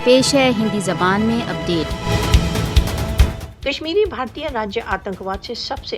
پیش ہے ہندی زبان میں اپڈیٹ۔ کشمیری بھارتیہ راجیہ آتنکواد سے سب سے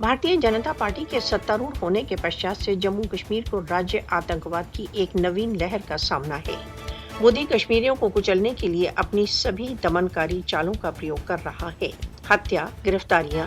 بھارتیہ جنتا پارٹی کے ستارور ہونے کے پشچات سے جموں کشمیر کو راجیہ آتنکواد کی ایک نوین لہر کا سامنا ہے۔ مودی کشمیریوں کو کچلنے کے لیے اپنی سبھی دمنکاری چالوں کا پریوگ کر رہا ہے۔ ہتیا، گرفتاریاں،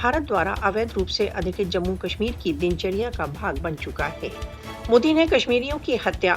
بھارت دوارا اویدھ روپ سے ادھکت جموں کشمیر کی دنچریا کا بھاگ بن چکا ہے۔ مودی نے کشمیریوں کی ہتیا،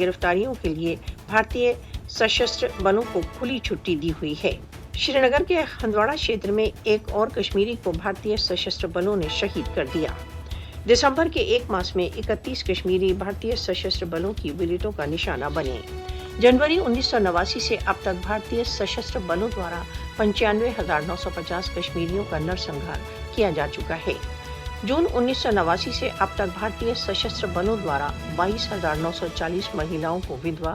گرفتاریوں کے لیے بھارتیہ سشستر بلوں کو کھلی چھٹی دی ہوئی ہے۔ شری نگر کے ہندواڑہ چھیتر میں ایک اور کشمیری کو بھارتیہ سشستر بلوں نے شہید کر دیا۔ دسمبر کے ایک ماس میں 31 کشمیری بھارتیہ سشستر بلوں کی ولیٹوں کا نشانہ بنے۔ جنوری 1989 سے اب تک بھارتیہ سشستر بلوں دوارا 95,950 کشمیریوں کا نرسنہار کیا جا چکا ہے۔ جون 1989 سے اب تک بھارتیہ سشستر بلوں دوارا 22,940 مہیلاؤں کو ودھوا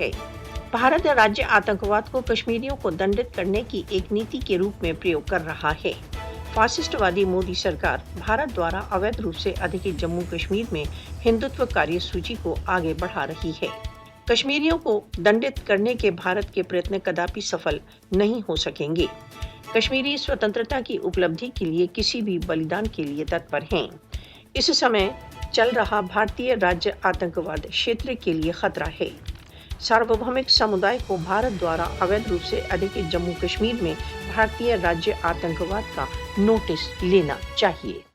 ہے۔ بھارت راجیہ آتنکواد کو کشمیریوں کو دنڈت کرنے کی ایک نیتی کے روپ میں پریوگ کر رہا ہے۔ فاسسٹ وادی مودی سرکار بھارت دوارا اویدھ روپ سے ادھکت جموں کشمیر میں ہندوتو کاریہ سوچی کو آگے بڑھا رہی ہے۔ کشمیریوں کو دنڈت کرنے کے بھارت کے پریتن کداپی سفل نہیں ہو سکیں گے۔ کشمیری سوتنترتا کی اپلبدھی کے لیے کسی بھی بلیدان کے لیے تتپر ہیں۔ اس سمے چل رہا بھارتیہ راجیہ آتنکواد چھیتر کے لیے خطرہ ہے۔ ساروبھومک سمودائے کو بھارت دوارا اویدھ روپ سے ادھکت جموں کشمیر میں بھارتیہ راجیہ آتنکواد کا نوٹس لینا چاہیے۔